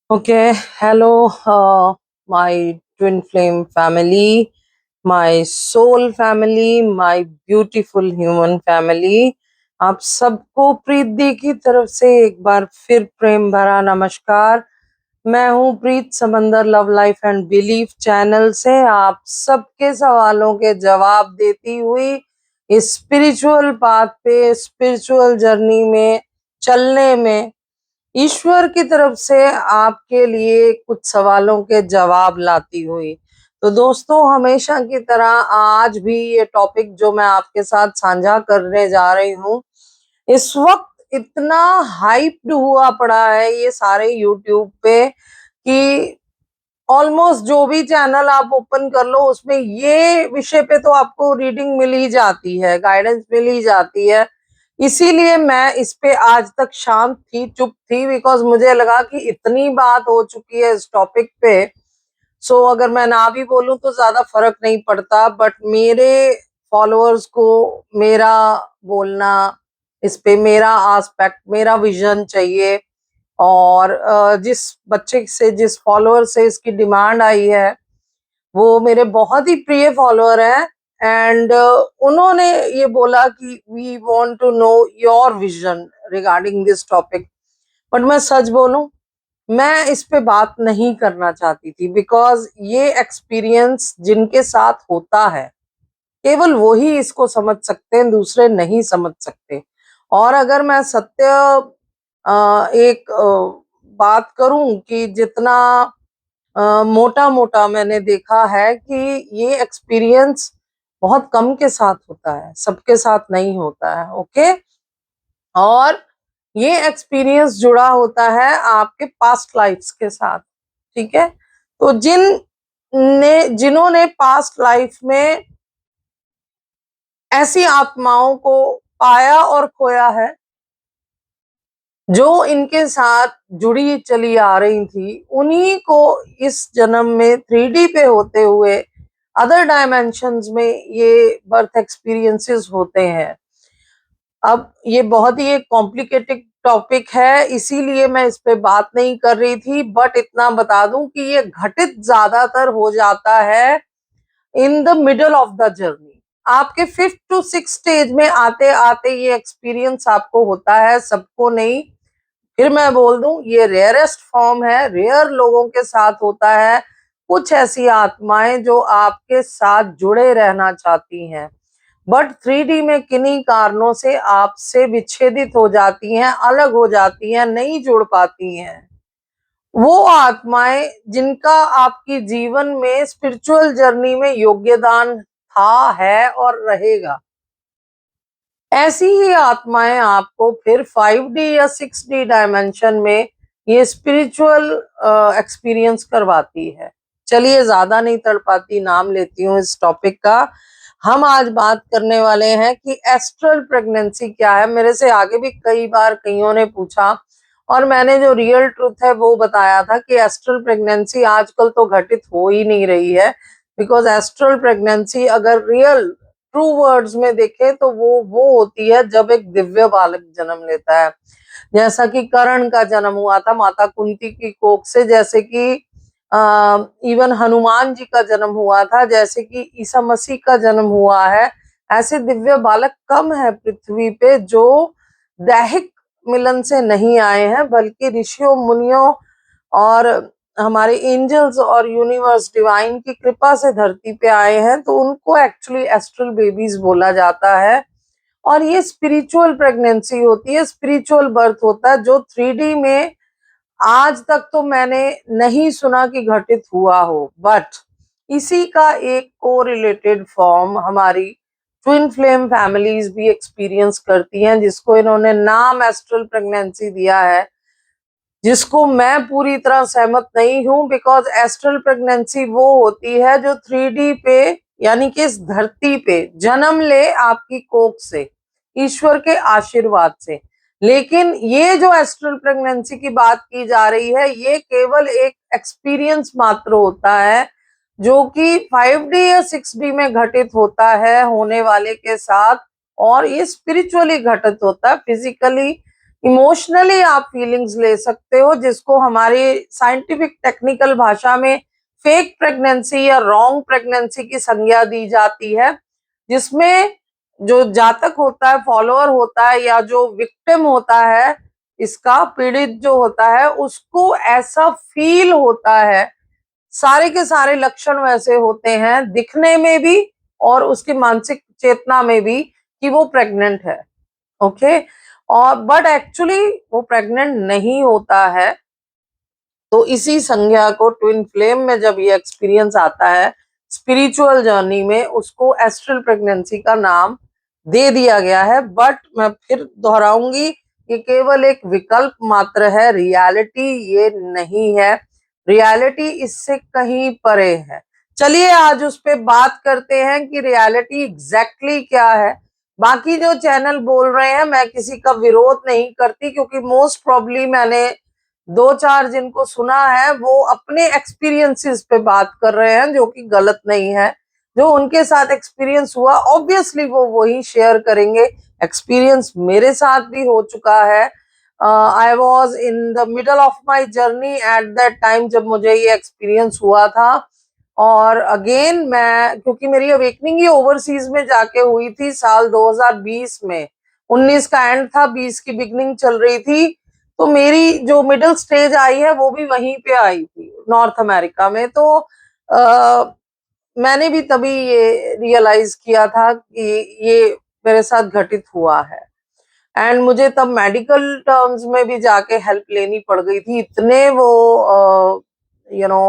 Okay, hello, my twin flame family, my soul family, my beautiful human family. आप सबको प्रीत दी की तरफ से एक बार फिर प्रेम भरा नमस्कार। मैं हूँ प्रीत समंदर, love life and belief channel से आप सबके सवालों के जवाब देती हुई इस स्पिरिचुअल पाथ पे, स्पिरिचुअल जर्नी में चलने में ईश्वर की तरफ से आपके लिए कुछ सवालों के जवाब लाती हुई। तो दोस्तों, हमेशा की तरह आज भी ये टॉपिक जो मैं आपके साथ साझा करने जा रही हूँ, इस वक्त इतना हाइप्ड हुआ पड़ा है ये सारे यूट्यूब पे कि ऑलमोस्ट जो भी चैनल आप ओपन कर लो उसमें ये विषय पे तो आपको रीडिंग मिल ही जाती है, गाइडेंस मिल ही जाती है। इसीलिए मैं इस पे आज तक शांत थी, चुप थी, बिकॉज मुझे लगा कि इतनी बात हो चुकी है इस टॉपिक पे। सो अगर मैं ना भी बोलूं तो ज्यादा फर्क नहीं पड़ता, बट मेरे फॉलोअर्स को मेरा बोलना इस पे, मेरा आस्पेक्ट, मेरा विजन चाहिए। और जिस बच्चे से, जिस फॉलोअर से इसकी डिमांड आई है, वो मेरे बहुत ही प्रिय फॉलोअर हैं। एंड उन्होंने ये बोला कि we want to know your vision regarding this topic. But मैं सच बोलूं, मैं इस पे बात नहीं करना चाहती थी, बिकॉज ये एक्सपीरियंस जिनके साथ होता है केवल वो ही इसको समझ सकते हैं, दूसरे नहीं समझ सकते। और अगर मैं सत्य एक बात करूं कि जितना मोटा मोटा मैंने देखा है कि ये एक्सपीरियंस बहुत कम के साथ होता है, सबके साथ नहीं होता है। ओके, और ये एक्सपीरियंस जुड़ा होता है आपके पास्ट लाइफ्स के साथ। ठीक है, तो जिन्होंने पास्ट लाइफ में ऐसी आत्माओं को पाया और खोया है जो इनके साथ जुड़ी चली आ रही थी, उन्हीं को इस जन्म में 3D पे होते हुए अदर डायमेंशंस में ये बर्थ एक्सपीरियंसेस होते हैं। अब ये बहुत ही एक कॉम्प्लिकेटेड टॉपिक है, इसीलिए मैं इस पे बात नहीं कर रही थी। बट इतना बता दूं कि ये घटित ज्यादातर हो जाता है in the middle of the journey. आपके 5th to 6th स्टेज में आते आते ये एक्सपीरियंस आपको होता है, सबको नहीं। फिर मैं बोल दूं, ये रेयरेस्ट फॉर्म है, रेयर लोगों के साथ होता है। कुछ ऐसी आत्माएं जो आपके साथ जुड़े रहना चाहती हैं, बट 3D में किन्हीं कारणों से आपसे विच्छेदित हो जाती हैं, अलग हो जाती हैं, नहीं जुड़ पाती हैं। वो आत्माएं जिनका आपकी जीवन में स्पिरिचुअल जर्नी में योगदान था, है और रहेगा, ऐसी ही आत्माएं आपको फिर 5D या 6D डायमेंशन में ये स्पिरिचुअल एक्सपीरियंस करवाती है। चलिए, ज्यादा नहीं तड़पाती, नाम लेती हूँ इस टॉपिक का। हम आज बात करने वाले हैं कि एस्ट्रल प्रेगनेंसी क्या है। मेरे से आगे भी कई बार कईयों ने पूछा और मैंने जो रियल ट्रुथ है वो बताया था कि एस्ट्रल प्रेगनेंसी आजकल तो घटित हो ही नहीं रही है। बिकॉज एस्ट्रल प्रेगनेंसी अगर रियल ट्रू वर्ड्स में देखें तो वो होती है जब एक दिव्य बालक जन्म लेता है। जैसा कि कर्ण का जन्म हुआ था माता कुंती की कोख से, जैसे कि इवन हनुमान जी का जन्म हुआ था, जैसे कि ईसा मसीह का जन्म हुआ है। ऐसे दिव्य बालक कम है पृथ्वी पे जो दैहिक मिलन से नहीं आए हैं, बल्कि ऋषियों, मुनियों और हमारे एंजल्स और यूनिवर्स डिवाइन की कृपा से धरती पे आए हैं। तो उनको एक्चुअली एस्ट्रल बेबीज बोला जाता है। और ये स्पिरिचुअल प्रेगनेंसी होती है, स्पिरिचुअल बर्थ होता है, जो 3D में आज तक तो मैंने नहीं सुना कि घटित हुआ हो। बट इसी का एक कोरिलेटेड फॉर्म हमारी ट्विन फ्लेम फैमिलीज भी एक्सपीरियंस करती हैं, जिसको इन्होंने नाम एस्ट्रल प्रेगनेंसी दिया है, जिसको मैं पूरी तरह सहमत नहीं हूं। बिकॉज एस्ट्रल प्रेगनेंसी वो होती है जो 3D पे, यानी कि इस धरती पे जन्म ले आपकी कोख से, ईश्वर के आशीर्वाद से। लेकिन ये जो एस्ट्रल प्रेगनेंसी की बात की जा रही है, ये केवल एक एक्सपीरियंस मात्र होता है, जो कि 5D या 6D में घटित होता है होने वाले के साथ। और ये स्पिरिचुअली घटित होता है, फिजिकली इमोशनली आप फीलिंग्स ले सकते हो, जिसको हमारी साइंटिफिक टेक्निकल भाषा में फेक प्रेगनेंसी या रॉन्ग प्रेगनेंसी की संज्ञा दी जाती है, जिसमें जो जातक होता है, फॉलोअर होता है, या जो विक्टिम होता है, इसका पीड़ित जो होता है, उसको ऐसा फील होता है, सारे के सारे लक्षण वैसे होते हैं दिखने में भी और उसकी मानसिक चेतना में भी कि वो प्रेग्नेंट है। ओके, और बट एक्चुअली वो प्रेग्नेंट नहीं होता है। तो इसी संज्ञा को ट्विन फ्लेम में जब ये एक्सपीरियंस आता है स्पिरिचुअल जर्नी में, उसको एस्ट्रल प्रेगनेंसी का नाम दे दिया गया है। बट मैं फिर दोहराऊंगी, ये केवल एक विकल्प मात्र है, रियलिटी ये नहीं है, रियलिटी इससे कहीं परे है। चलिए आज उस पे बात करते हैं कि रियलिटी एग्जैक्टली क्या है। बाकी जो चैनल बोल रहे हैं, मैं किसी का विरोध नहीं करती, क्योंकि मोस्ट प्रॉब्ली मैंने दो चार जिनको सुना है वो अपने एक्सपीरियंसेस पे बात कर रहे हैं, जो कि गलत नहीं है। जो उनके साथ एक्सपीरियंस हुआ ऑब्वियसली वो वही शेयर करेंगे। एक्सपीरियंस मेरे साथ भी हो चुका है। I was in the middle of my journey at that time जब मुझे ये एक्सपीरियंस हुआ था। और अगेन मैं, क्योंकि मेरी अवेकनिंग ही ओवरसीज में जाके हुई थी साल 2020 में, 19 का एंड था, 20 की बिगनिंग चल रही थी। तो मेरी जो मिडिल स्टेज आई है वो भी वहीं पे आई थी, नॉर्थ अमेरिका में। तो मैंने भी तभी ये रियलाइज किया था कि ये मेरे साथ घटित हुआ है। एंड मुझे तब मेडिकल टर्म्स में भी जाके हेल्प लेनी पड़ गई थी, इतने वो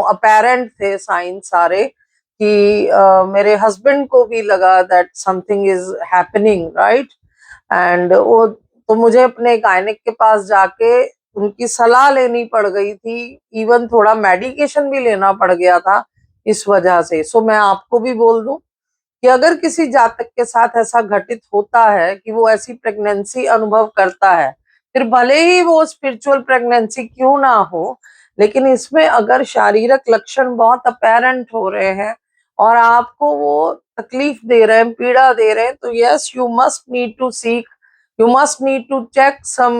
अपेरेंट थे साइन सारे कि मेरे हस्बैंड को भी लगा that something is happening, right. And वो तो मुझे अपने गायनिक के पास जाके उनकी सलाह लेनी पड़ गई थी, इवन थोड़ा मेडिकेशन भी लेना पड़ गया था इस वजह से। सो मैं आपको भी बोल दूं कि अगर किसी जातक के साथ ऐसा घटित होता है कि वो ऐसी प्रेगनेंसी अनुभव करता है, फिर भले ही वो स्पिरिचुअल प्रेगनेंसी क्यों ना हो, लेकिन इसमें अगर शारीरिक लक्षण बहुत अपेरेंट हो रहे हैं और आपको वो तकलीफ दे रहे हैं, पीड़ा दे रहे हैं, तो yes you must need to seek, you must need to check some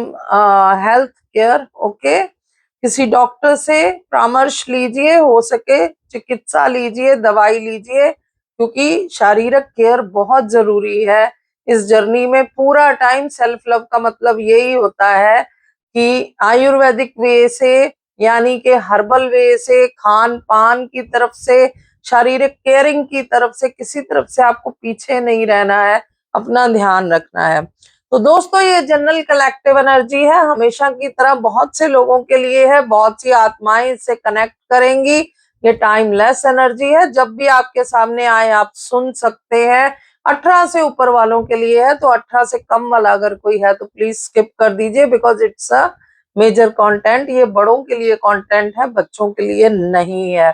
health care. Okay, किसी डॉक्टर से परामर्श लीजिए, हो सके चिकित्सा लीजिए, दवाई लीजिए, क्योंकि शारीरिक केयर बहुत जरूरी है इस जर्नी में। पूरा टाइम सेल्फ लव का मतलब यही होता है कि आयुर्वेदिक वे से, यानी कि हर्बल वे से, खान पान की तरफ से, शारीरिक केयरिंग की तरफ से, किसी तरफ से आपको पीछे नहीं रहना है, अपना ध्यान रखना है। तो दोस्तों ये जनरल कलेक्टिव एनर्जी है, हमेशा की तरह बहुत से लोगों के लिए है, बहुत सी आत्माएं इससे कनेक्ट करेंगी। ये टाइमलेस एनर्जी है, जब भी आपके सामने आए आप सुन सकते हैं। 18 से ऊपर वालों के लिए है, तो 18 से कम वाला अगर कोई है तो प्लीज स्किप कर दीजिए, because it's a major content. ये बड़ों के लिए कंटेंट है, बच्चों के लिए नहीं है।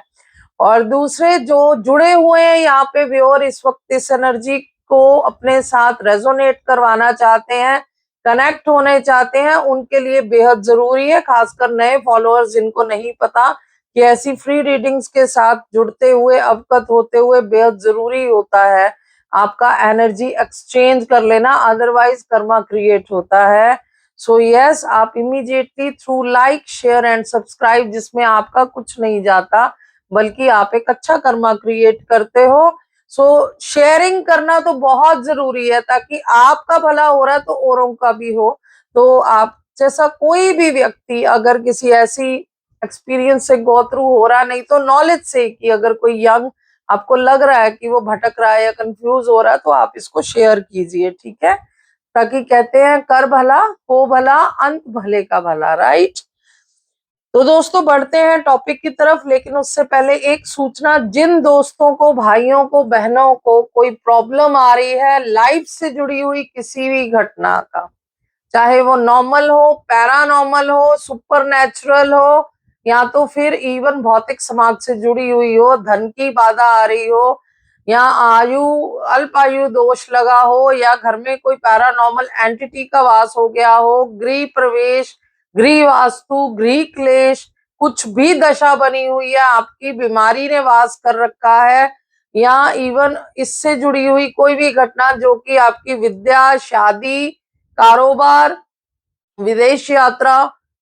और दूसरे जो जुड़े हुए हैं यहाँ पे व्यूअर, इस वक्त इस एनर्जी को अपने साथ रेजोनेट करवाना चाहते हैं, कनेक्ट होने चाहते हैं, उनके लिए बेहद जरूरी है, खासकर नए फॉलोअर्स जिनको नहीं पता कि ऐसी फ्री रीडिंग्स के साथ जुड़ते हुए, अवगत होते हुए बेहद जरूरी होता है आपका एनर्जी एक्सचेंज कर लेना, अदरवाइज कर्मा क्रिएट होता है। सो यस, आप immediately through like, share and subscribe, जिसमें आपका कुछ नहीं जाता बल्कि आप एक अच्छा कर्मा क्रिएट करते हो। सो शेयरिंग करना तो बहुत जरूरी है, ताकि आपका भला हो रहा है तो औरों का भी हो। तो आप जैसा कोई भी व्यक्ति अगर किसी ऐसी एक्सपीरियंस से गो थ्रू हो रहा, नहीं तो नॉलेज से, कि अगर कोई यंग आपको लग रहा है कि वो भटक रहा है या कंफ्यूज हो रहा है, तो आप इसको शेयर कीजिए, ठीक है। ताकि कहते हैं कर भला हो भला, अंत भले का भला, राइट। तो दोस्तों बढ़ते हैं टॉपिक की तरफ, लेकिन उससे पहले एक सूचना, जिन दोस्तों को, भाइयों को, बहनों को कोई प्रॉब्लम आ रही है लाइफ से जुड़ी हुई किसी भी घटना का, चाहे वो नॉर्मल हो, पैरानॉर्मल हो, सुपर नेचुरल हो, या तो फिर इवन भौतिक समाज से जुड़ी हुई हो, धन की बाधा आ रही हो, या आयु अल्प आयु दोष लगा हो, या घर में कोई पैरानॉर्मल एंटिटी का वास हो गया हो, गृह प्रवेश, गृह वास्तु, गृह क्लेश, कुछ भी दशा बनी हुई है, आपकी बीमारी ने वास कर रखा है, या इवन इससे जुड़ी हुई कोई भी घटना जो कि आपकी विद्या, शादी, कारोबार, विदेश यात्रा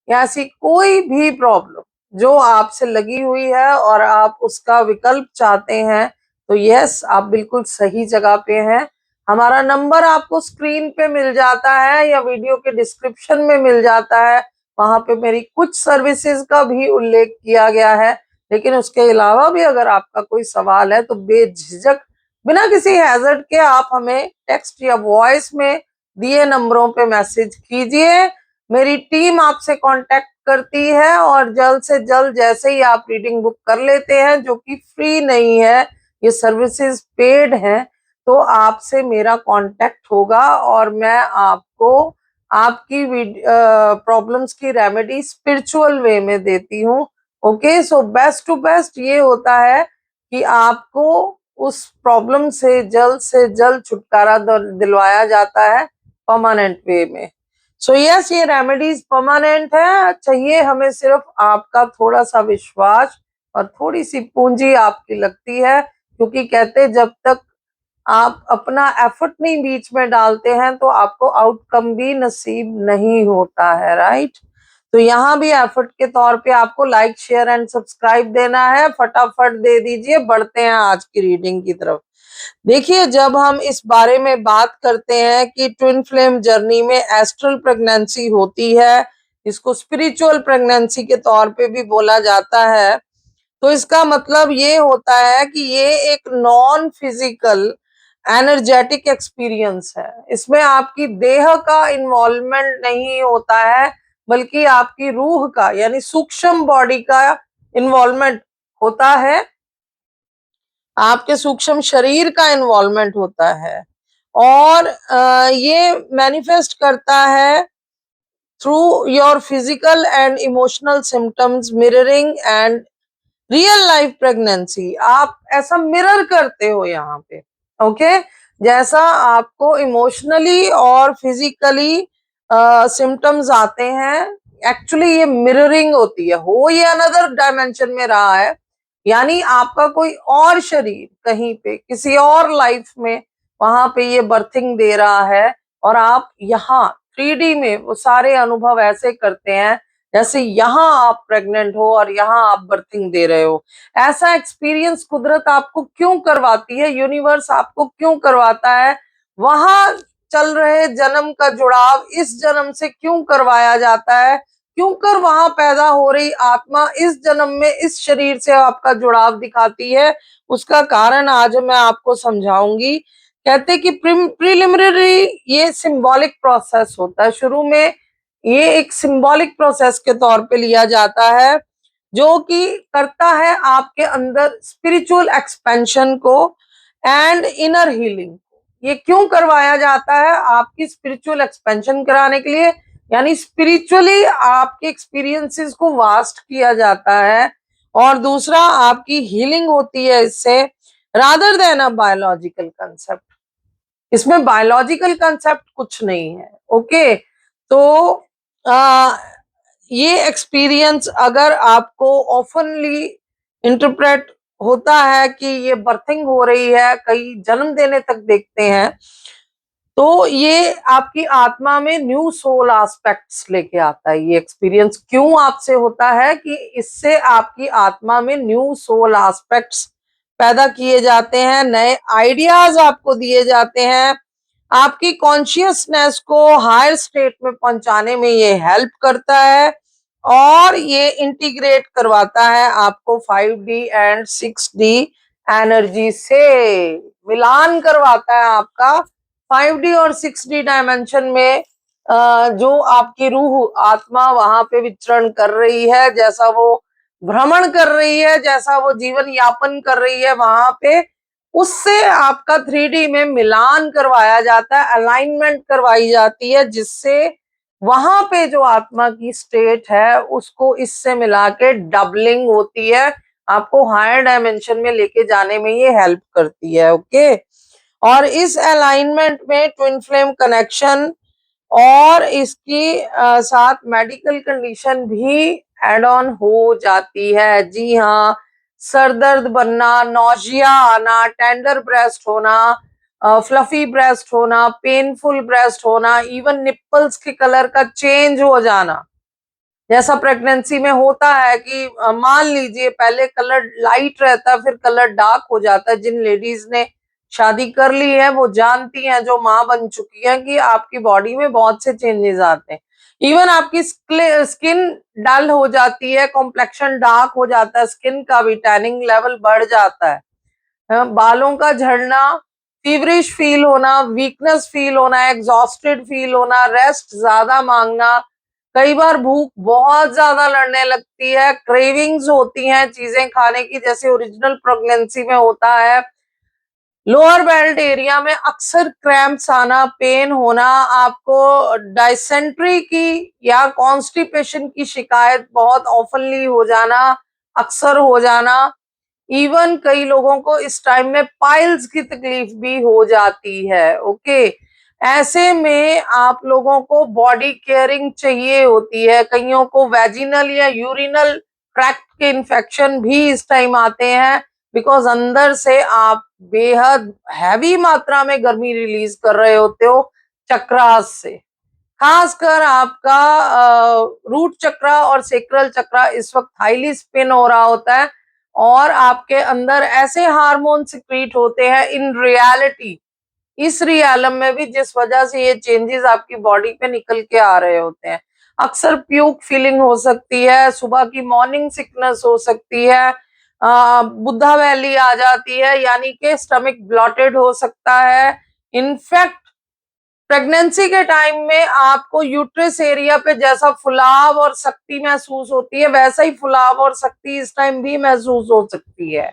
या ऐसी कोई भी प्रॉब्लम जो आपसे लगी हुई है और आप उसका विकल्प चाहते हैं, तो यस, आप बिल्कुल सही जगह पे हैं। हमारा नंबर आपको स्क्रीन पे मिल जाता है या वीडियो के डिस्क्रिप्शन में मिल जाता है। वहां पे मेरी कुछ सर्विसेज का भी उल्लेख किया गया है। लेकिन उसके अलावा भी अगर आपका कोई सवाल है तो बेझिझक, बिना किसी हैजर्ड के आप हमें टेक्स्ट या वॉइस में दिए नंबरों पे मैसेज कीजिए। मेरी टीम आपसे कांटेक्ट करती है और जल्द से जल्द, जैसे ही आप रीडिंग बुक कर लेते हैं, जो कि फ्री नहीं है, ये सर्विसेज पेड है, तो आपसे मेरा कांटेक्ट होगा और मैं आपको आपकी प्रॉब्लम्स की रेमेडी स्पिरिचुअल वे में देती हूँ। Okay, so best to best ये होता है कि आपको उस प्रॉब्लम से जल्द छुटकारा दिलवाया जाता है परमानेंट वे में। सो यस, ये रेमेडीज परमानेंट है। चाहिए हमें सिर्फ आपका थोड़ा सा विश्वास और थोड़ी सी पूंजी आपकी लगती है, क्योंकि कहते जब तक आप अपना एफर्ट नहीं बीच में डालते हैं तो आपको आउटकम भी नसीब नहीं होता है, राइट। तो यहाँ भी एफर्ट के तौर पे आपको लाइक, शेयर एंड सब्सक्राइब देना है। फटाफट दे दीजिए। बढ़ते हैं आज की रीडिंग की तरफ। देखिए, जब हम इस बारे में बात करते हैं कि ट्विन फ्लेम जर्नी में एस्ट्रल प्रेगनेंसी होती है, इसको स्पिरिचुअल प्रेगनेंसी के तौर पे भी बोला जाता है, तो इसका मतलब ये होता है कि ये एक नॉन फिजिकल एनर्जेटिक एक्सपीरियंस है। इसमें आपकी देह का इन्वॉल्वमेंट नहीं होता है, बल्कि आपकी रूह का, यानी सूक्ष्म बॉडी का इन्वॉल्वमेंट होता है। आपके सूक्ष्म शरीर का इन्वॉल्वमेंट होता है और ये मैनिफेस्ट करता है through your physical and emotional symptoms, mirroring and real life pregnancy. आप ऐसा मिरर करते हो यहाँ पे। ओके, जैसा आपको इमोशनली और फिजिकली सिम्टम्स आते हैं, एक्चुअली ये मिररिंग होती है। हो ये अनदर डायमेंशन में रहा है, यानी आपका कोई और शरीर कहीं पे किसी और लाइफ में वहां पे ये बर्थिंग दे रहा है और आप यहाँ 3D में वो सारे अनुभव ऐसे करते हैं जैसे यहाँ आप प्रेग्नेंट हो और यहाँ आप बर्थिंग दे रहे हो। ऐसा एक्सपीरियंस कुदरत आपको क्यों करवाती है, यूनिवर्स आपको क्यों करवाता है, वहां चल रहे जन्म का जुड़ाव इस जन्म से क्यों करवाया जाता है, क्यों कर वहां पैदा हो रही आत्मा इस जन्म में इस शरीर से आपका जुड़ाव दिखाती है, उसका कारण आज मैं आपको समझाऊंगी। कहते कि प्रिलिमिनरी ये सिंबॉलिक प्रोसेस होता है। शुरू में ये एक सिंबॉलिक प्रोसेस के तौर पे लिया जाता है, जो कि करता है आपके अंदर स्पिरिचुअल एक्सपेंशन को एंड इनर हीलिंग। ये क्यों करवाया जाता है? आपकी स्पिरिचुअल एक्सपेंशन कराने के लिए, यानी स्पिरिचुअली आपके एक्सपीरियंसेस को वास्ट किया जाता है। और दूसरा, आपकी हीलिंग होती है इससे, rather than a biological concept. इसमें बायोलॉजिकल कंसेप्ट कुछ नहीं है। ओके, तो आ, ये एक्सपीरियंस अगर आपको ऑफनली इंटरप्रेट होता है कि ये बर्थिंग हो रही है, कई जन्म देने तक देखते हैं, तो ये आपकी आत्मा में न्यू सोल एस्पेक्ट्स लेके आता है। ये एक्सपीरियंस क्यों आपसे होता है कि इससे आपकी आत्मा में न्यू सोल एस्पेक्ट्स पैदा किए जाते हैं, नए आइडियाज आपको दिए जाते हैं, आपकी कॉन्शियसनेस को हायर स्टेट में पहुंचाने में ये हेल्प करता है और ये इंटीग्रेट करवाता है आपको 5D एंड 6D एनर्जी से। मिलान करवाता है आपका 5D और 6D डायमेंशन में। जो आपकी रूह आत्मा वहां पे विचरण कर रही है, जैसा वो भ्रमण कर रही है, जैसा वो जीवन यापन कर रही है वहां पे, उससे आपका 3D में मिलान करवाया जाता है, अलाइनमेंट करवाई जाती है, जिससे वहां पे जो आत्मा की स्टेट है उसको इससे मिला के डबलिंग होती है, आपको हायर डायमेंशन में लेके जाने में ये हेल्प करती है। ओके, और इस अलाइनमेंट में ट्विन फ्लेम कनेक्शन और इसकी साथ मेडिकल कंडीशन भी एड ऑन हो जाती है। जी हाँ, सर दर्द बनना, नौजिया आना, टेंडर ब्रेस्ट होना, फ्लफी ब्रेस्ट होना, पेनफुल ब्रेस्ट होना, इवन निप्पल्स के कलर का चेंज हो जाना, जैसा प्रेगनेंसी में होता है कि मान लीजिए पहले कलर लाइट रहता है, फिर कलर डार्क हो जाता है। जिन लेडीज ने शादी कर ली है वो जानती हैं, जो माँ बन चुकी है, कि आपकी बॉडी में बहुत से चेंजेस आते हैं। इवन आपकी स्किन डल हो जाती है, कॉम्प्लेक्शन डार्क हो जाता है, स्किन का भी टैनिंग लेवल बढ़ जाता है, बालों का झड़ना, फीवरिश फील होना, वीकनेस फील होना, एग्जॉस्टेड फील होना, रेस्ट ज्यादा मांगना, कई बार भूख बहुत ज्यादा लड़ने लगती है, क्रेविंग्स होती हैं चीजें खाने की, जैसे ओरिजिनल प्रेगनेंसी में होता है। लोअर बेल्ट एरिया में अक्सर क्रैम्प्स आना, पेन होना, आपको डायसेंट्री की या कॉन्स्टिपेशन की शिकायत बहुत ऑफनली हो जाना, अक्सर हो जाना। इवन कई लोगों को इस टाइम में पाइल्स की तकलीफ भी हो जाती है। ओके, ऐसे में आप लोगों को बॉडी केयरिंग चाहिए होती है। कईयों को वेजिनल या यूरिनल ट्रैक्ट के इन्फेक्शन भी इस टाइम आते हैं, बिकॉज अंदर से आप बेहद हैवी मात्रा में गर्मी रिलीज कर रहे होते हो चक्रास से। खासकर आपका रूट चक्रा और सेक्रल चक्रा इस वक्त हाईली स्पिन हो रहा होता है, और आपके अंदर ऐसे हार्मोन सिक्रीट होते हैं इन रियलिटी, इस रियलम में भी, जिस वजह से ये चेंजेस आपकी बॉडी पे निकल के आ रहे होते हैं। अक्सर प्यूक फीलिंग हो सकती है, सुबह की मॉर्निंग सिकनेस हो सकती है, बुद्धा वैली आ जाती है, यानी कि स्टमक ब्लॉटेड हो सकता है। इनफैक्ट प्रेगनेंसी के टाइम में आपको यूट्रस एरिया पे जैसा फुलाव और शक्ति महसूस होती है, वैसा ही फुलाव और शक्ति इस टाइम भी महसूस हो सकती है।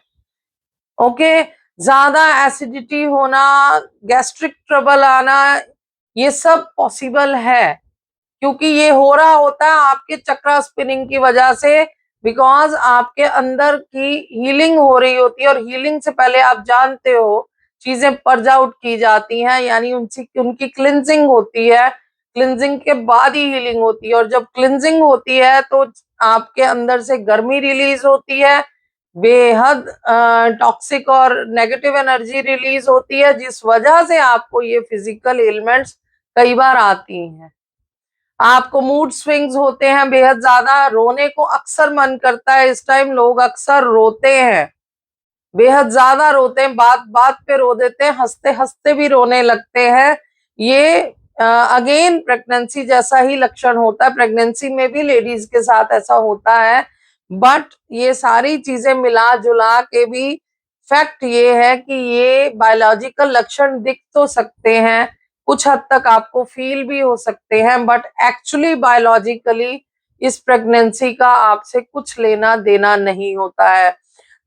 ओके, ज्यादा एसिडिटी होना, गैस्ट्रिक ट्रबल आना, ये सब पॉसिबल है, क्योंकि ये हो रहा होता है आपके चक्रा स्पिनिंग की वजह से। बिकॉज आपके अंदर की हीलिंग हो रही होती है, और हीलिंग से पहले आप जानते हो चीजें पर्ज आउट की जाती हैं, यानी उनकी क्लिनजिंग होती है। क्लिनजिंग के बाद ही हीलिंग होती है, और जब क्लिनजिंग होती है तो आपके अंदर से गर्मी रिलीज होती है, बेहद टॉक्सिक और नेगेटिव एनर्जी रिलीज होती है, जिस वजह से आपको ये फिजिकल एलिमेंट्स कई बार आती हैं। आपको मूड स्विंग्स होते हैं बेहद ज्यादा, रोने को अक्सर मन करता है, इस टाइम लोग अक्सर रोते हैं, बेहद ज्यादा रोते हैं, बात बात पे रो देते हैं, हंसते हंसते भी रोने लगते हैं। ये अगेन प्रेगनेंसी जैसा ही लक्षण होता है, प्रेगनेंसी में भी लेडीज के साथ ऐसा होता है। बट ये सारी चीजें मिला जुला के भी फैक्ट ये है कि ये बायोलॉजिकल लक्षण दिख तो सकते हैं, कुछ हद तक आपको फील भी हो सकते हैं, बट एक्चुअली बायोलॉजिकली इस प्रेगनेंसी का आपसे कुछ लेना देना नहीं होता है।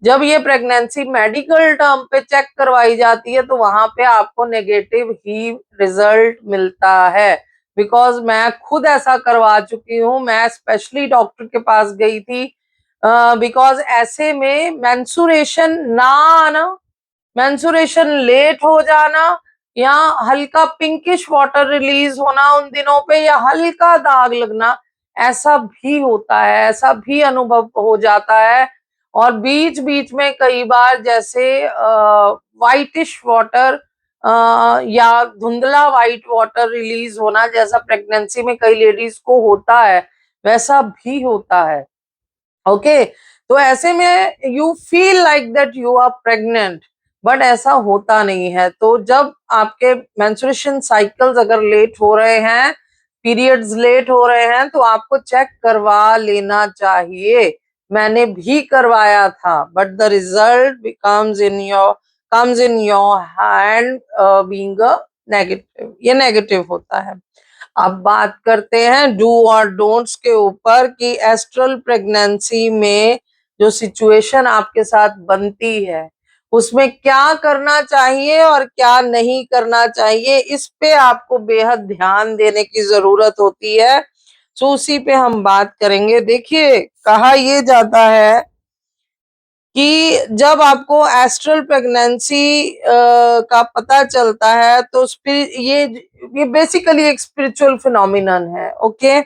जब ये प्रेगनेंसी मेडिकल टर्म पे चेक करवाई जाती है तो वहां पे आपको नेगेटिव ही रिजल्ट मिलता है। बिकॉज मैं खुद ऐसा करवा चुकी हूँ, मैं स्पेशली डॉक्टर के पास गई थी, बिकॉज ऐसे में मेंसुरेशन ना आना, मेंसुरेशन लेट हो जाना, या हल्का पिंकिश वाटर रिलीज होना उन दिनों पे, या हल्का दाग लगना, ऐसा भी होता है, ऐसा भी अनुभव हो जाता है। और बीच बीच में कई बार जैसे वाइटिश वाटर या धुंधला वाइट वाटर रिलीज होना, जैसा प्रेगनेंसी में कई लेडीज को होता है, वैसा भी होता है। ओके, तो ऐसे में you feel like that you are pregnant, but ऐसा होता नहीं है। तो जब आपके मेंस्ट्रुएशन साइकिल्स अगर लेट हो रहे हैं, पीरियड्स लेट हो रहे हैं, तो आपको चेक करवा लेना चाहिए। मैंने भी करवाया था, but the result comes in your hand being a negative, ये नेगेटिव होता है। अब बात करते हैं डू और डोंट्स के ऊपर, कि एस्ट्रल प्रेगनेंसी में जो सिचुएशन आपके साथ बनती है उसमें क्या करना चाहिए और क्या नहीं करना चाहिए, इस पे आपको बेहद ध्यान देने की जरूरत होती है। सो उसी पे हम बात करेंगे। देखिए, कहा यह जाता है कि जब आपको एस्ट्रल प्रेगनेंसी का पता चलता है तो ये बेसिकली एक स्पिरिचुअल फिनोमिनन है। ओके,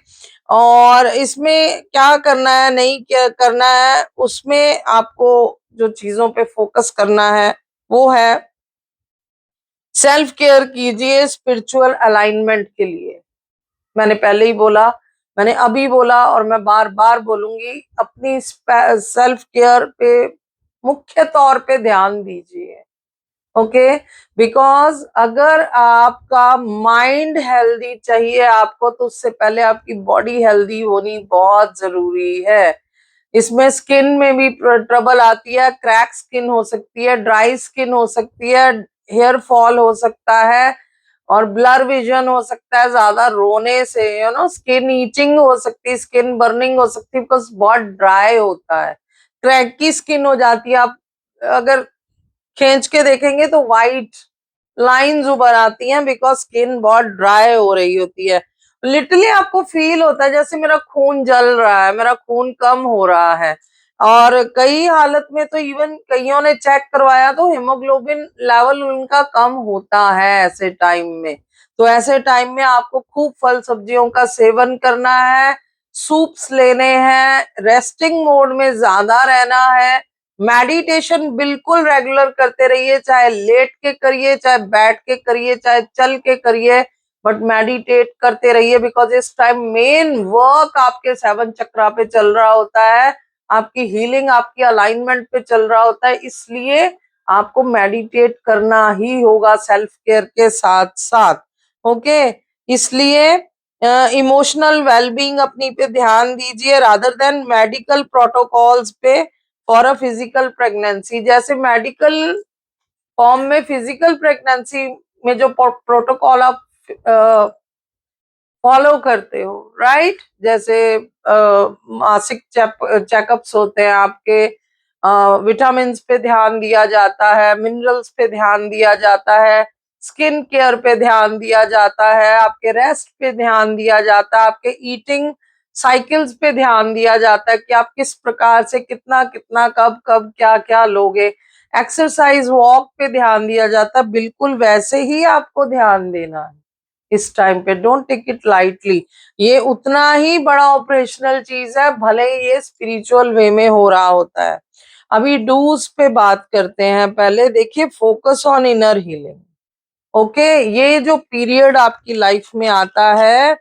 और इसमें क्या करना है नहीं क्या करना है, उसमें आपको जो चीजों पे फोकस करना है वो है सेल्फ केयर कीजिए स्पिरिचुअल अलाइनमेंट के लिए। मैंने पहले ही बोला, मैंने अभी बोला और मैं बार बार बोलूंगी, अपनी सेल्फ केयर पे मुख्य तौर पे ध्यान दीजिए। ओके, बिकॉज अगर आपका माइंड हेल्दी चाहिए आपको, तो उससे पहले आपकी बॉडी हेल्दी होनी बहुत जरूरी है। इसमें स्किन में भी ट्रबल आती है, क्रैक स्किन हो सकती है, ड्राई स्किन हो सकती है, हेयर फॉल हो सकता है, और ब्लर विजन हो सकता है ज्यादा रोने से, स्किन ईचिंग हो सकती है, स्किन बर्निंग हो सकती है, बिकॉज बहुत ड्राई होता है, क्रैक की स्किन हो जाती है। आप अगर खींच के देखेंगे तो वाइट लाइंस उभर आती हैं, बिकॉज स्किन बहुत ड्राई हो रही होती है। लिटरली आपको फील होता है जैसे मेरा खून जल रहा है, मेरा खून कम हो रहा है। और कई हालत में तो इवन कईयों ने चेक करवाया तो हिमोग्लोबिन लेवल उनका कम होता है ऐसे टाइम में। तो ऐसे टाइम में आपको खूब फल सब्जियों का सेवन करना है, सूप्स लेने हैं, रेस्टिंग मोड में ज्यादा रहना है, मेडिटेशन बिल्कुल रेगुलर करते रहिए, चाहे लेट के करिए, चाहे बैठ के करिए, चाहे चल के करिए, बट मेडिटेट करते रहिए। बिकॉज इस टाइम मेन वर्क आपके सेवन चक्रा पे चल रहा होता है, आपकी हीलिंग आपकी अलाइनमेंट पे चल रहा होता है, इसलिए आपको मेडिटेट करना ही होगा सेल्फ केयर के साथ साथ। ओके, इसलिए इमोशनल वेलबींग अपनी पे ध्यान दीजिए रादर देन मेडिकल प्रोटोकॉल्स पे फॉर अ फिजिकल प्रेगनेंसी। जैसे मेडिकल फॉर्म में फिजिकल प्रेगनेंसी में जो प्रोटोकॉल आप फॉलो करते हो, राइट, जैसे मासिक चेकअप्स होते हैं आपके, विटामिन पे ध्यान दिया जाता है, मिनरल्स पे ध्यान दिया जाता है, स्किन केयर पे ध्यान दिया जाता है, आपके रेस्ट पे ध्यान दिया जाता है, आपके ईटिंग साइकिल्स पे ध्यान दिया जाता है कि आप किस प्रकार से कितना कितना कब कब क्या क्या लोगे, एक्सरसाइज वॉक पे ध्यान दिया जाता है। बिल्कुल वैसे ही आपको ध्यान देना है इस टाइम पे, डोंट टेक इट लाइटली। ये उतना ही बड़ा ऑपरेशनल चीज है, भले ही ये स्पिरिचुअल वे में हो रहा होता है। अभी डूज पे बात करते हैं। पहले देखिए, focus on inner healing. Okay, ये जो पीरियड आपकी लाइफ में आता है,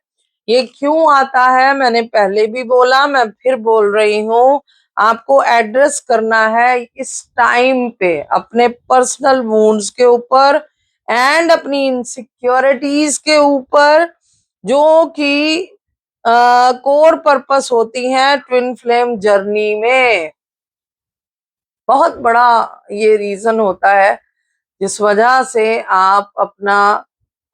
ये क्यों आता है मैंने पहले भी बोला, मैं फिर बोल रही हूँ, आपको एड्रेस करना है इस टाइम पे अपने पर्सनल वुंड्स के ऊपर एंड अपनी इनसिक्योरिटीज के ऊपर, जो कि कोर पर्पस होती हैं ट्विन फ्लेम जर्नी में। बहुत बड़ा ये रीजन होता है जिस वजह से आप अपना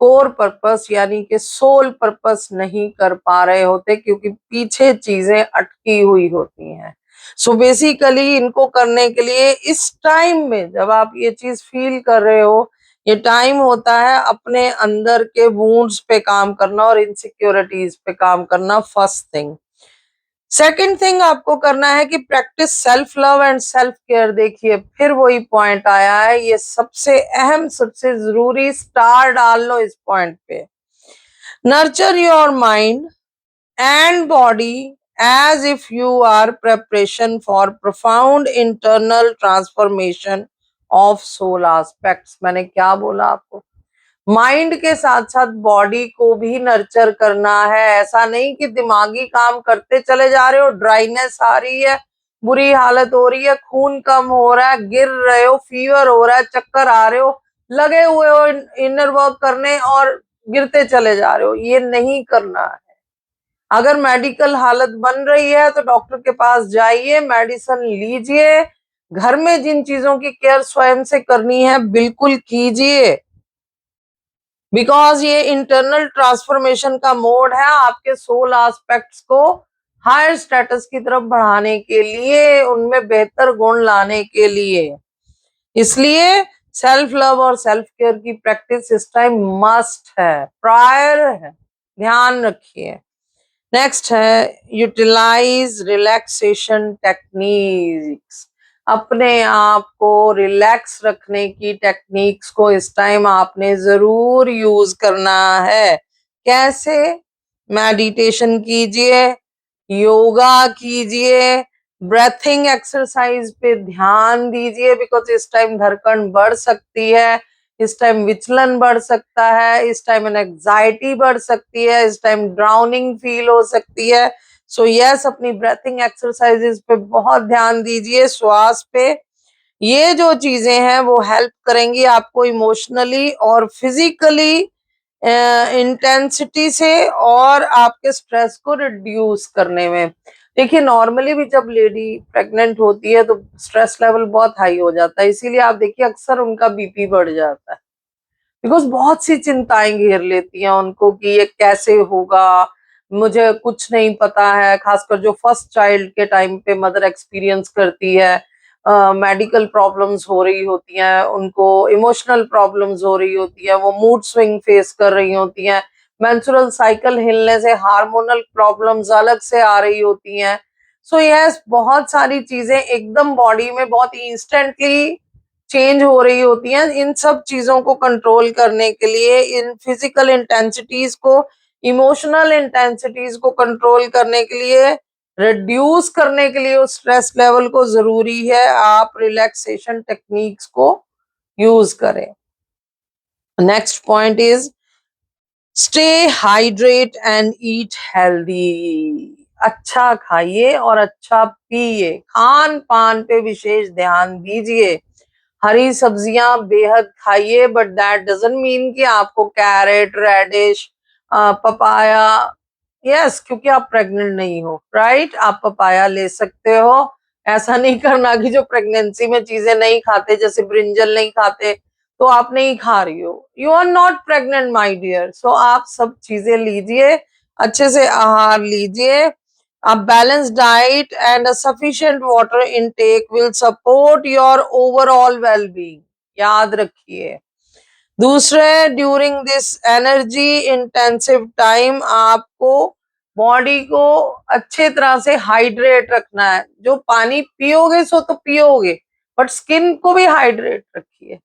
कोर पर्पस यानी कि सोल पर्पस नहीं कर पा रहे होते, क्योंकि पीछे चीजें अटकी हुई होती हैं। सो बेसिकली इनको करने के लिए इस टाइम में जब आप ये चीज फील कर रहे हो, ये टाइम होता है अपने अंदर के वुंड्स पे काम करना और इनसिक्योरिटीज पे काम करना, फर्स्ट थिंग। सेकंड थिंग आपको करना है कि practice self love and self care. देखिए फिर वही पॉइंट आया है, ये सबसे अहम सबसे जरूरी, स्टार डाल लो इस पॉइंट पे। Nurture your mind and body as if you are preparation for profound internal transformation of soul aspects। मैंने क्या बोला आपको, माइंड के साथ साथ बॉडी को भी नर्चर करना है। ऐसा नहीं कि दिमागी काम करते चले जा रहे हो, ड्राइनेस आ रही है, बुरी हालत हो रही है, खून कम हो रहा है, गिर रहे हो, फीवर हो रहा है, चक्कर आ रहे हो, लगे हुए हो इनर वर्क करने और गिरते चले जा रहे हो, ये नहीं करना है। अगर मेडिकल हालत बन रही है तो डॉक्टर के पास जाइए, मेडिसिन लीजिए, घर में जिन चीजों की केयर स्वयं से करनी है बिल्कुल कीजिए। बिकॉज ये इंटरनल ट्रांसफॉर्मेशन का मोड है आपके सोल एस्पेक्ट्स को हायर स्टेटस की तरफ बढ़ाने के लिए, उनमें बेहतर गुण लाने के लिए। इसलिए सेल्फ लव और सेल्फ केयर की प्रैक्टिस इस टाइम मस्ट है, प्रायर है, ध्यान रखिए। नेक्स्ट है यूटिलाइज रिलैक्सेशन टेक्निक्स। अपने आप को रिलैक्स रखने की टेक्निक्स को इस टाइम आपने जरूर यूज करना है। कैसे? मेडिटेशन कीजिए, योगा कीजिए, ब्रेथिंग एक्सरसाइज पे ध्यान दीजिए, बिकॉज इस टाइम धड़कन बढ़ सकती है, इस टाइम विचलन बढ़ सकता है, इस टाइम एंजाइटी बढ़ सकती है, इस टाइम ड्राउनिंग फील हो सकती है। सो यस, अपनी ब्रेथिंग एक्सरसाइजेस पे बहुत ध्यान दीजिए, श्वास पे। ये जो चीजें हैं वो हेल्प करेंगी आपको इमोशनली और फिजिकली इंटेंसिटी से और आपके स्ट्रेस को रिड्यूस करने में। देखिए, नॉर्मली भी जब लेडी प्रेग्नेंट होती है तो स्ट्रेस लेवल बहुत हाई हो जाता है, इसीलिए आप देखिए अक्सर उनका बीपी बढ़ जाता है, बिकॉज बहुत सी चिंताएं घेर लेती हैं उनको कि ये कैसे होगा, मुझे कुछ नहीं पता है। खासकर जो फर्स्ट चाइल्ड के टाइम पे मदर एक्सपीरियंस करती है, मेडिकल प्रॉब्लम्स हो रही होती हैं उनको, इमोशनल प्रॉब्लम्स हो रही होती है, वो मूड स्विंग फेस कर रही होती हैं, मेंस्ट्रुअल साइकिल हिलने से हार्मोनल प्रॉब्लम्स अलग से आ रही होती हैं। सो यस, बहुत सारी चीजें एकदम बॉडी में बहुत इंस्टेंटली चेंज हो रही होती हैं। इन सब चीजों को कंट्रोल करने के लिए, इन फिजिकल इंटेंसिटीज को, इमोशनल इंटेंसिटीज को कंट्रोल करने के लिए, रिड्यूस करने के लिए उस स्ट्रेस लेवल को, जरूरी है आप रिलैक्सेशन टेक्निक्स को यूज करें। Next point is stay hydrate and eat healthy. अच्छा खाइए और अच्छा पिए, खान पान पे विशेष ध्यान दीजिए। हरी सब्जियां बेहद खाइए, बट दैट डजंट मीन कि आपको कैरेट, रेडिश, पपाया, यस, क्योंकि आप प्रेग्नेंट नहीं हो, राइट, आप पपाया ले सकते हो। ऐसा नहीं करना कि जो प्रेगनेंसी में चीजें नहीं खाते, जैसे ब्रिंजल नहीं खाते तो आप नहीं खा रही हो। You are not pregnant my dear. So आप सब चीजें लीजिए, अच्छे से आहार लीजिए। A balanced diet and a sufficient water intake will support your overall well-being. याद रखिए। दूसरे, during this energy intensive time आपको बॉडी को अच्छे तरह से हाइड्रेट रखना है। जो पानी पियोगे सो तो पियोगे, बट स्किन को भी हाइड्रेट रखिए,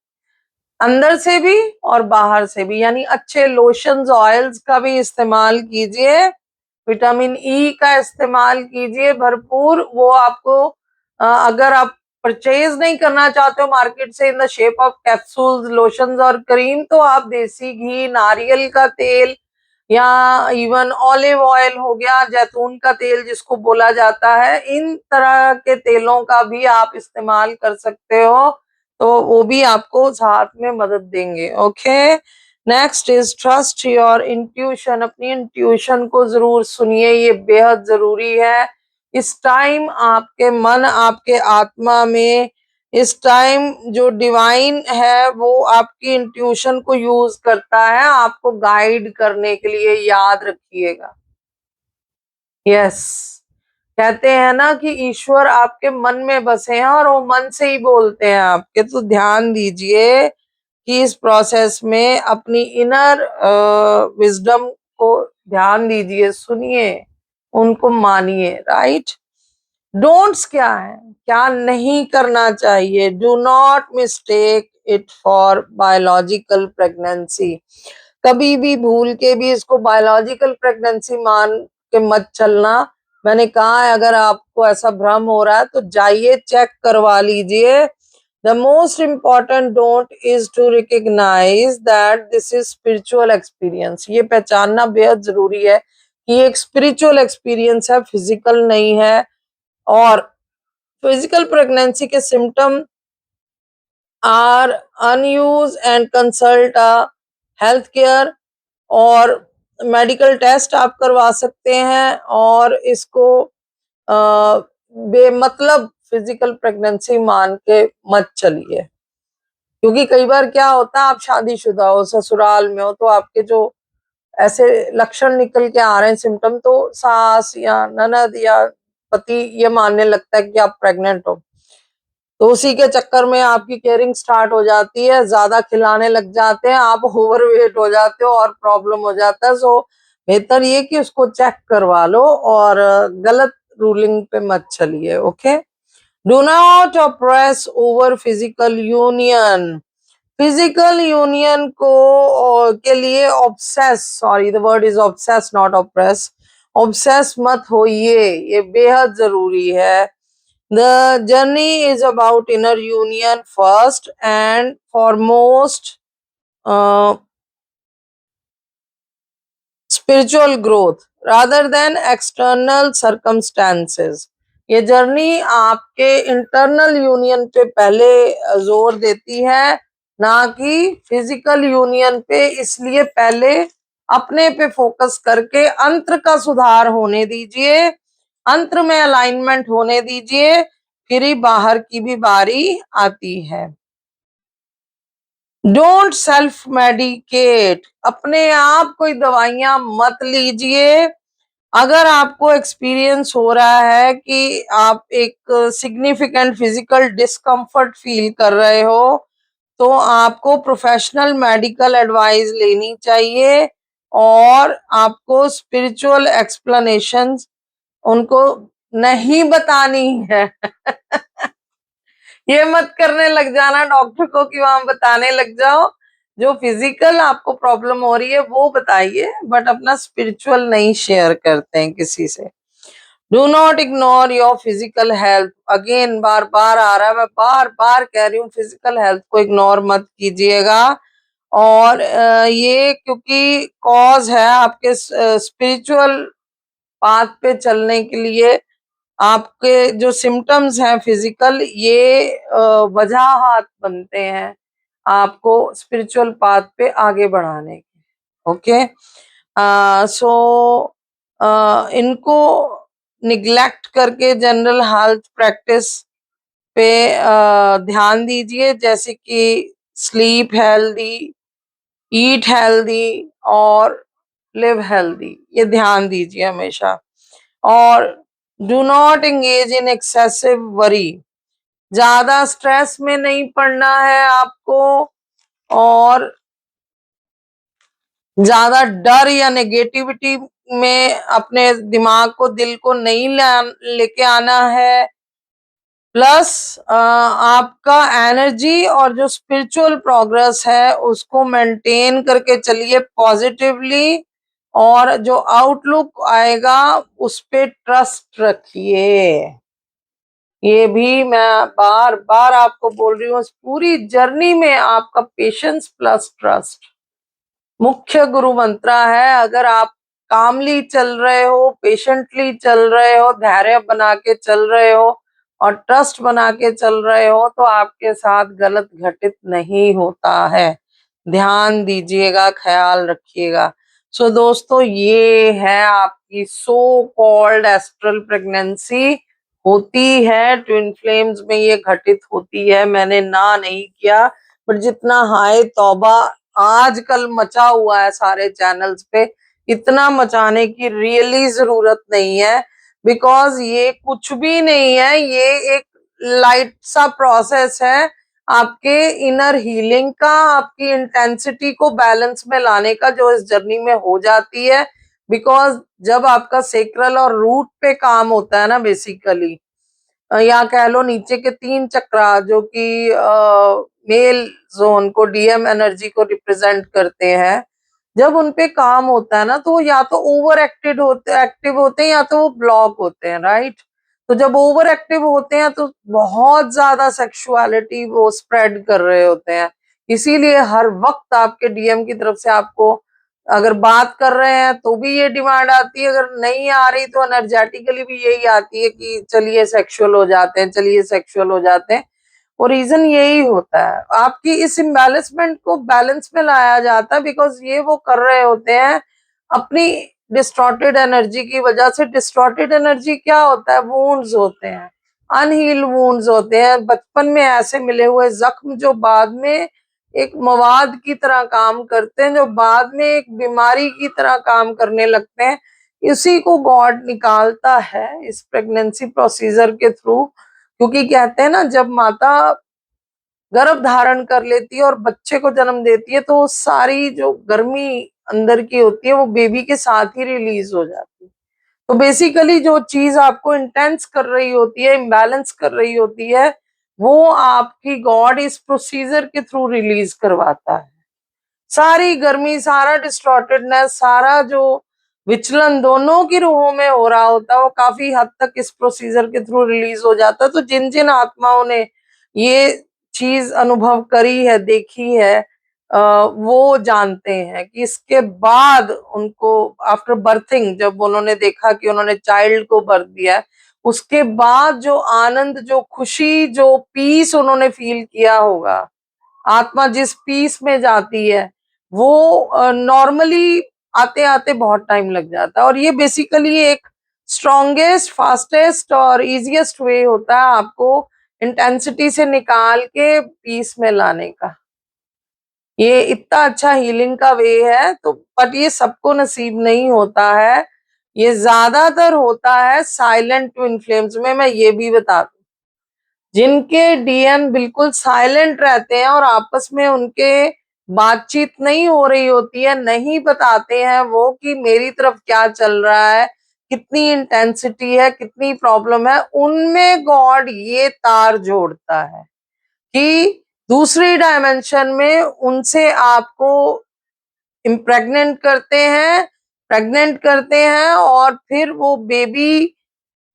अंदर से भी और बाहर से भी। यानी अच्छे लोशंस, ऑयल्स का भी इस्तेमाल कीजिए, विटामिन ई का इस्तेमाल कीजिए भरपूर। वो आपको अगर आप परचेज नहीं करना चाहते हो मार्केट से in the shape of capsules, lotions और क्रीम, तो आप देसी घी, नारियल का तेल या इवन ऑलिव ऑयल हो गया, जैतून का तेल जिसको बोला जाता है, इन तरह के तेलों का भी आप इस्तेमाल कर सकते हो, तो वो भी आपको साथ में मदद देंगे। Okay, next is trust your intuition. अपनी इंट्यूशन को जरूर सुनिए, ये बेहद जरूरी है। इस टाइम आपके मन, आपके आत्मा में इस टाइम जो डिवाइन है वो आपकी इंट्यूशन को यूज करता है आपको गाइड करने के लिए, याद रखिएगा। यस, कहते हैं ना कि ईश्वर आपके मन में बसे हैं और वो मन से ही बोलते हैं आपके। तो ध्यान दीजिए कि इस प्रोसेस में अपनी इनर विजडम को ध्यान दीजिए, सुनिए, उनको मानिए, राइट। डोंट्स क्या है, क्या नहीं करना चाहिए? Do not mistake it for biological pregnancy. कभी भी भूल के भी इसको बायोलॉजिकल प्रेगनेंसी मान के मत चलना। मैंने कहा है, अगर आपको ऐसा भ्रम हो रहा है तो जाइए चेक करवा लीजिए। The most important don't is to recognise that this is spiritual experience. ये पहचानना बेहद जरूरी है कि ये एक स्पिरिचुअल एक्सपीरियंस है, फिजिकल नहीं है। और फिजिकल प्रेगनेंसी के symptom are unusual and consult health care, और मेडिकल टेस्ट आप करवा सकते हैं। और इसको बेमतलब फिजिकल प्रेगनेंसी मान के मत चलिए, क्योंकि कई बार क्या होता है, आप शादीशुदा हो, ससुराल में हो, तो आपके जो ऐसे लक्षण निकल के आ रहे हैं, सिम्टम, तो सास या ननद या पति ये मानने लगता है कि आप प्रेग्नेंट हो, तो उसी के चक्कर में आपकी केयरिंग स्टार्ट हो जाती है, ज्यादा खिलाने लग जाते हैं, आप ओवरवेट हो जाते हो और प्रॉब्लम हो जाता है। सो बेहतर ये कि उसको चेक करवा लो और गलत रूलिंग पे मत चलिए। Okay, do not oppress over physical union. Physical union को के लिए obsess, sorry the word is obsess not oppress, obsess मत होइए, ये बेहद जरूरी है। The journey is about inner union first and foremost. spiritual growth rather than external circumstances. ये जर्नी आपके इंटरनल यूनियन पे पहले जोर देती है, ना कि फिजिकल यूनियन पे। इसलिए पहले अपने पे फोकस करके अंतर का सुधार होने दीजिए, अंतर में अलाइनमेंट होने दीजिए, फिर ही बाहर की भी बारी आती है। डोंट सेल्फ मेडिकेट, अपने आप कोई दवाइयां मत लीजिए। अगर आपको एक्सपीरियंस हो रहा है कि आप एक सिग्निफिकेंट फिजिकल डिस्कम्फर्ट फील कर रहे हो, तो आपको प्रोफेशनल मेडिकल एडवाइस लेनी चाहिए और आपको स्पिरिचुअल एक्सप्लेनेशंस उनको नहीं बतानी है। ये मत करने लग जाना डॉक्टर को कि वहां बताने लग जाओ। जो फिजिकल आपको प्रॉब्लम हो रही है वो बताइए, बट अपना स्पिरिचुअल नहीं शेयर करते हैं किसी से। Do not ignore your physical health. Again बार बार आ रहा है, मैं बार बार कह रही हूँ, फिजिकल हेल्थ को इग्नोर मत कीजिएगा। और ये क्योंकि कॉज है आपके स्पिरिचुअल पाथ पे चलने के लिए। आपके जो सिम्टम्स हैं फिजिकल, ये वजह बनते हैं आपको स्पिरिचुअल पाथ पे आगे बढ़ाने के। ओके, सो इनको निग्लेक्ट करके जनरल हेल्थ प्रैक्टिस पे ध्यान दीजिए, जैसे कि स्लीप हेल्दी, ईट हेल्दी और लिव हेल्दी, ये ध्यान दीजिए हमेशा। और do not engage in excessive worry, ज्यादा स्ट्रेस में नहीं पड़ना है आपको, और ज्यादा डर या नेगेटिविटी में अपने दिमाग को, दिल को नहीं लेके आना है। प्लस आपका एनर्जी और जो स्पिरिचुअल प्रोग्रेस है उसको मेंटेन करके चलिए पॉजिटिवली, और जो आउटलुक आएगा उस पे ट्रस्ट रखिए। ये भी मैं बार बार आपको बोल रही हूँ, इस पूरी जर्नी में आपका पेशेंस प्लस ट्रस्ट मुख्य गुरु मंत्र है। अगर आप कामली चल रहे हो, पेशेंटली चल रहे हो, धैर्य बना के चल रहे हो और ट्रस्ट बना के चल रहे हो, तो आपके साथ गलत घटित नहीं होता है। ध्यान दीजिएगा, ख्याल रखिएगा। सो दोस्तों, ये है आपकी सो कॉल्ड एस्ट्रल प्रेगनेंसी। होती है, ट्विन फ्लेम्स में ये घटित होती है, मैंने ना नहीं किया। पर जितना हाय तौबा आजकल मचा हुआ है सारे चैनल्स पे, इतना मचाने की रियली जरूरत नहीं है। बिकॉज ये कुछ भी नहीं है, ये एक लाइट सा प्रोसेस है आपके इनर हीलिंग का, आपकी इंटेंसिटी को बैलेंस में लाने का, जो इस जर्नी में हो जाती है। बिकॉज जब आपका सेक्रल और रूट पे काम होता है ना, बेसिकली, या कह लो नीचे के 3 चक्रा जो कि मेल जोन को, डीएम एनर्जी को रिप्रेजेंट करते हैं, जब उनपे काम होता है ना, तो या तो ओवर एक्टिव होते हैं या तो वो ब्लॉक होते हैं, राइट। तो जब ओवर एक्टिव होते हैं तो बहुत ज्यादा सेक्सुअलिटी वो स्प्रेड कर रहे होते हैं। इसीलिए हर वक्त आपके डीएम की तरफ से आपको, अगर बात कर रहे हैं तो भी ये डिमांड आती है, अगर नहीं आ रही तो एनर्जेटिकली भी यही आती है कि चलिए सेक्सुअल हो जाते हैं, चलिए सेक्सुअल हो जाते हैं। और रीजन यही होता है, आपकी इस इम्बैलेंसमेंट को बैलेंस में लाया जाता है। बिकॉज ये वो कर रहे होते हैं अपनी डिस्टॉर्टेड एनर्जी की वजह से। डिस्टॉर्टेड एनर्जी क्या होता है? वुंड्स होते हैं, अनहील्ड वुंड्स होते हैं, बचपन में ऐसे मिले हुए जख्म जो बाद में एक मवाद की तरह काम करते हैं, जो बाद में एक बीमारी की तरह काम करने लगते हैं। इसी को गॉड निकालता है इस प्रेगनेंसी प्रोसीजर के थ्रू। क्योंकि कहते हैं ना, जब माता गर्भ धारण कर लेती है और बच्चे को जन्म देती है, तो सारी जो गर्मी अंदर की होती है वो बेबी के साथ ही रिलीज हो जाती है। तो बेसिकली जो चीज आपको इंटेंस कर रही होती है, इम्बैलेंस कर रही होती है, वो आपकी गॉड इस प्रोसीजर के थ्रू रिलीज करवाता है। सारी गर्मी, सारा डिस्टॉर्टेडनेस, सारा जो विचलन दोनों की रूहों में हो रहा होता है, वो काफी हद तक इस प्रोसीजर के थ्रू रिलीज हो जाता है। तो जिन जिन आत्माओं ने ये चीज अनुभव करी है, देखी है, वो जानते हैं कि इसके बाद उनको आफ्टर बर्थिंग, जब उन्होंने देखा कि उन्होंने चाइल्ड को बर्थ दिया है, उसके बाद जो आनंद, जो खुशी, जो पीस उन्होंने फील किया होगा, आत्मा जिस पीस में जाती है, वो नॉर्मली आते आते बहुत टाइम लग जाता है। और ये बेसिकली एक स्ट्रॉन्गेस्ट, फास्टेस्ट और इजीएस्ट वे होता है आपको इंटेंसिटी से निकाल के पीस में लाने का। ये इतना अच्छा हीलिंग का वे है, तो बट ये सबको नसीब नहीं होता है। ये ज्यादातर होता है साइलेंट ट्विन फ्लेम्स में। मैं ये भी बता दूं, जिनके डीएन बिल्कुल साइलेंट रहते हैं और आपस में उनके बातचीत नहीं हो रही होती है, नहीं बताते हैं वो कि मेरी तरफ क्या चल रहा है, कितनी इंटेंसिटी है, कितनी प्रॉब्लम है, उनमें गॉड ये तार जोड़ता है कि दूसरी डायमेंशन में उनसे आपको प्रेग्नेंट करते हैं और फिर वो बेबी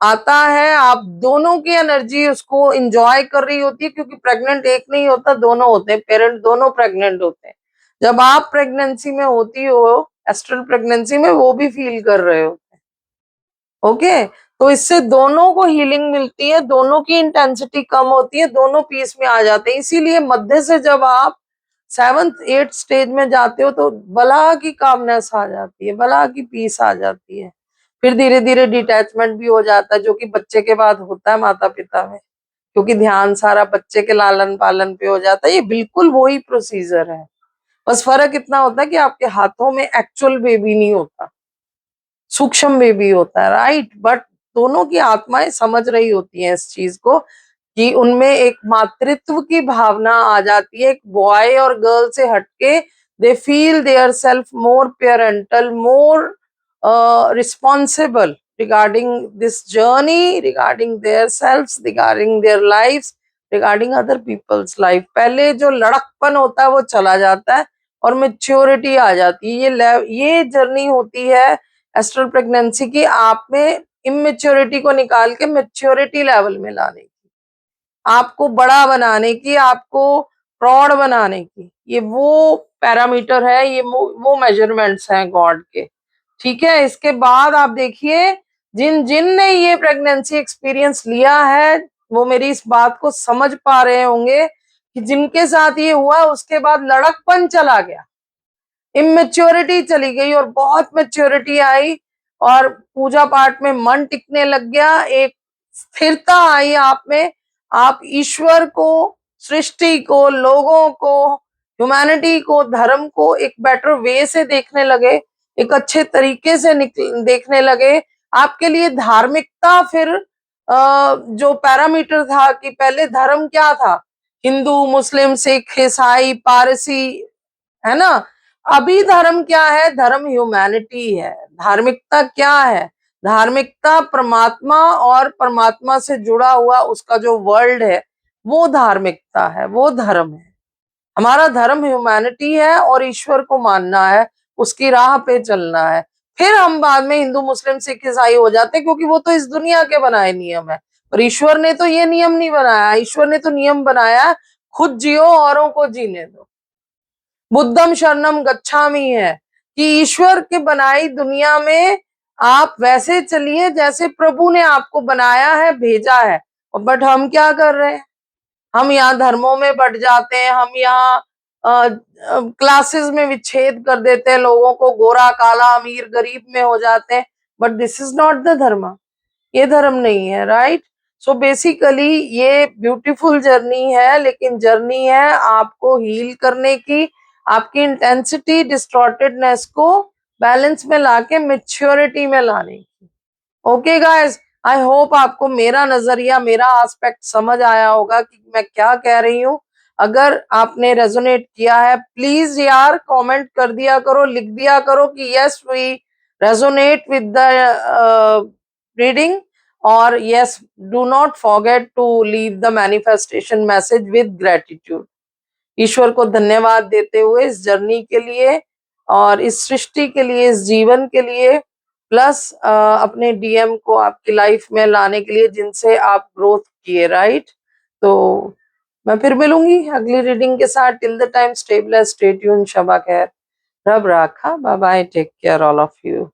आता है। आप दोनों की एनर्जी उसको एंजॉय कर रही होती है, क्योंकि प्रेग्नेंट एक नहीं होता, दोनों होते हैं, पेरेंट दोनों प्रेग्नेंट होते हैं। जब आप प्रेगनेंसी में होती हो, एस्ट्रल प्रेगनेंसी में, वो भी फील कर रहे हो। ओके, तो इससे दोनों को हीलिंग मिलती है, दोनों की इंटेंसिटी कम होती है, दोनों पीस में आ जाते हैं। इसीलिए मध्य से जब आप 7th 8th स्टेज में जाते हो तो बला की कामनेस आ जाती है, बला की पीस आ जाती है। फिर धीरे धीरे डिटैचमेंट भी हो जाता है, जो कि बच्चे के बाद होता है माता पिता में, क्योंकि ध्यान सारा बच्चे के लालन पालन पे हो जाता है। ये बिल्कुल वही प्रोसीजर है, बस फर्क इतना होता है कि आपके हाथों में एक्चुअल बेबी नहीं होता, सूक्ष्म बेबी होता है, राइट। बट दोनों की आत्माएं समझ रही होती हैं इस चीज को, कि उनमें एक मातृत्व की भावना आ जाती है, एक बॉय और गर्ल से हटके they feel their self more parental, more responsible regarding this journey, regarding their self, regarding their life, regarding other people's life. पहले जो लड़कपन होता है वो चला जाता है और मेच्योरिटी आ जाती है। ये जर्नी होती है एस्ट्रल प्रेगनेंसी की, आप में इमेच्योरिटी को निकाल के मेच्योरिटी लेवल में लाने की, आपको बड़ा बनाने की, आपको प्रौढ़ बनाने की। ये वो पैरामीटर है, ये वो मेजरमेंट्स हैं गॉड के, ठीक है। इसके बाद आप देखिए, जिन जिन ने ये प्रेगनेंसी एक्सपीरियंस लिया है, वो मेरी इस बात को समझ पा रहे होंगे कि जिनके साथ ये हुआ उसके बाद लड़कपन चला गया, इमेच्योरिटी चली गई और बहुत मेच्योरिटी आई, और पूजा पाठ में मन टिकने लग गया, एक स्थिरता आई आप में। आप ईश्वर को, सृष्टि को, लोगों को, ह्यूमैनिटी को, धर्म को एक बेटर वे से देखने लगे, एक अच्छे तरीके से देखने लगे। आपके लिए धार्मिकता फिर जो पैरामीटर था कि पहले धर्म क्या था, हिंदू, मुस्लिम, सिख, ईसाई, पारसी, है ना, अभी धर्म क्या है, धर्म ह्यूमैनिटी है। धार्मिकता क्या है, धार्मिकता परमात्मा और परमात्मा से जुड़ा हुआ उसका जो वर्ल्ड है, वो धार्मिकता है, वो धर्म है। हमारा धर्म ह्यूमैनिटी है और ईश्वर को मानना है, उसकी राह पे चलना है। फिर हम बाद में हिंदू, मुस्लिम, सिख, ईसाई हो जाते हैं, क्योंकि वो तो इस दुनिया के बनाए नियम है। पर ईश्वर ने तो ये नियम नहीं बनाया, ईश्वर ने तो नियम बनाया खुद जियो औरों को जीने दो। बुद्धम शरणम गच्छामि है कि ईश्वर के बनाई दुनिया में आप वैसे चलिए जैसे प्रभु ने आपको बनाया है, भेजा है। बट हम क्या कर रहे हैं, हम यहाँ धर्मों में बढ़ जाते हैं, हम यहाँ क्लासेस में विच्छेद कर देते हैं लोगों को, गोरा काला अमीर गरीब में हो जाते हैं। But this is not the धर्म, ये धर्म नहीं है, राइट। सो बेसिकली ये ब्यूटीफुल जर्नी है, लेकिन जर्नी है आपको हील करने की, आपकी इंटेंसिटी डिस्टॉर्टेडनेस को बैलेंस में लाके मेच्योरिटी में लाने की। ओके गाइस, आई होप आपको मेरा नजरिया, मेरा एस्पेक्ट समझ आया होगा कि मैं क्या कह रही हूँ। अगर आपने रेजोनेट किया है, प्लीज यार कमेंट कर दिया करो, लिख दिया करो कि yes we resonate with the reading, और yes do not forget to leave the manifestation message with gratitude. ईश्वर को धन्यवाद देते हुए इस जर्नी के लिए और इस सृष्टि के लिए, इस जीवन के लिए, प्लस अपने डीएम को आपकी लाइफ में लाने के लिए जिनसे आप ग्रोथ किए, राइट। तो मैं फिर मिलूंगी अगली रीडिंग के साथ। Till the time stay blessed, stay tuned, शबा खैर, रब राखा, bye bye, take care all of you.